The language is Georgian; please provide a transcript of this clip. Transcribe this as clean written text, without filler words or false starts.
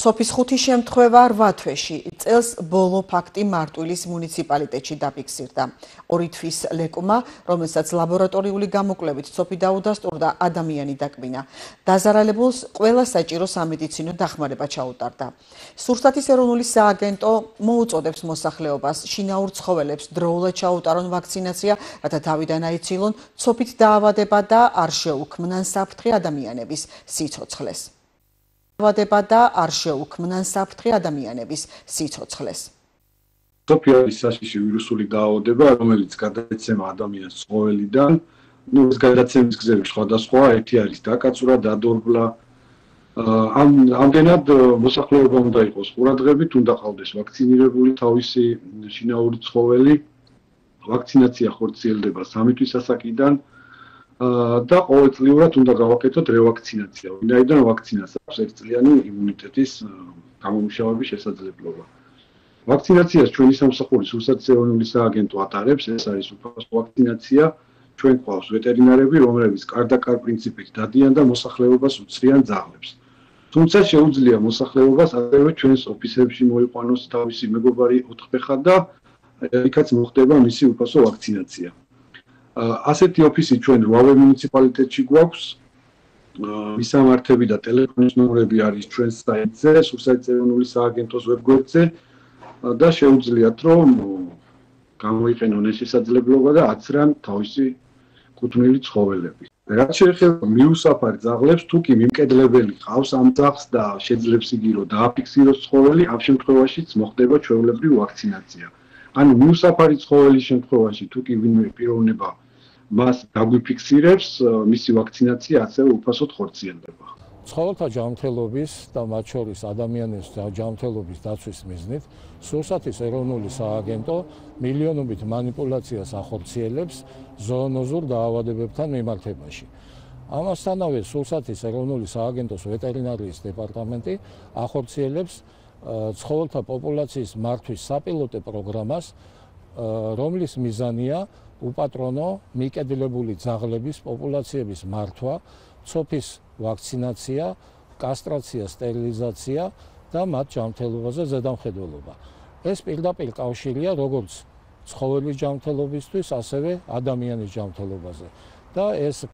სოფის 5 შემთხვევა 8 თვეში წელს ბოლო ფაქტი მარტვილის მუნიციპალიტეტში დაფიქსირდა. 2 თვის ლეკმა, რომელსაც ლაბორატორიული გამოკვლევით სოფი დაუდასტურდა, ადამიანი დაკბინა. დაზარალებულს ყველა საჭირო სამედიცინო დახმარება ჩაუტარდა. სურსათის ეროვნული სააგენტო მოუწოდებს მოსახლეობას შინაურ ცხოველებს დროულად ჩაუტარონ ვაქცინაცია, რათა თავიდან აიცილონ სოფით დაავადება და არ შეუქმნან საფრთხე ადამიანების სიცოცხლეს. არ შეუქმნან საფრთხე ადამიანების სიცოცხლეს. სოფი არის საშიში ვირუსული დაავადება, რომელიც გადაეცემა ადამიანს ცხოველიდან. ეს გადაცემის გზები სხვადასხვა, ერთი არის დაკაცვრა, დადორბლა. ამდენად მოსახლეობა უნდა იყოს ყურადღებით, უნდა ყავდეს ვაქცინირებული თავისი შინაური ცხოველი. ვაქცინაცია ხორციელდება 3 თვის ასაკიდან. და ყოველწლიურად უნდა გავაკეთოთ რევაქცინაცია, ვინაიდან ვაქცინას აქვს ერთწლიანი იმუნიტეტის გამომუშავების შესაძლებლობა. ვაქცინაციას ჩვენი სამსახური სურსათის ეროვნული სააგენტო ატარებს, ეს არის უფასო ვაქცინაცია. ჩვენ გვყავს ვეტერინარები, რომლებიც კარდაკარ პრინციპით დადიან და მოსახლეობას უცრიან ძაღლებს. თუმცა შეუძლია მოსახლეობას ასევე ჩვენს ოფისებში მოიყვანოს თავისი მეგობარი ოთხფეხა და იქაც მოხდება მისი უფასო ვაქცინაცია. ასეთი ოფისი ჩვენ 8 მუნიციპალიტეტში გვაქვს. მისამართები და ტელეფონის ნომრები არის ჩვენს საიტზე, სურსათის ეროვნული სააგენტოს ვებგვერდზე და შეუძლიათ რომ გამოიყენონ ეს შესაძლებლობა და აცრან თავისი კუთვნილი ცხოველები. რაც შეეხება მიუსაფარ ძაღლებს, თუ კი მიმკედლებელი ყავს ამ ძაღლს და შეძლებს იგი რომ დააფიქსიროს ცხოველი, ამ შემთხვევაშიც მოხდება ჩვეულებრივ ვაქცინაცია. ანუ მიუსაფარი ცხოველის შემთხვევაში თუ კი ვინმე პიროვნება მას დაგვიფიქსირებს, მისი ვაქცინაცია ასევე უფასოდ ხორციელდება. ცხოველთა ჯანმრთელობის და მათ შორის ადამიანის ჯანმრთელობის დაცვის მიზნით სურსათის ეროვნული სააგენტო მილიონობით მანიპულაციას ახორციელებს ზოონოზურ დაავადებებთან მიმართებაში. ამასთანავე სურსათის ეროვნული სააგენტოს ვეტერინარიის დეპარტამენტი ახორციელებს ცხოველთა პოპულაციის მართვის საპილოტო პროგრამას, რომლის მიზანია უპატრონო მიკედლებული ძაღლების პოპულაციების მართვა, ცოფის ვაქცინაცია, კასტრაცია, სტერილიზაცია და მათ ჯანმრთელობაზე ზედამხედველობა. ეს პირდაპირ კავშირია როგორც ცხოველის ჯანმრთელობისთვის, ასევე ადამიანის ჯანმრთელობაზე. და ეს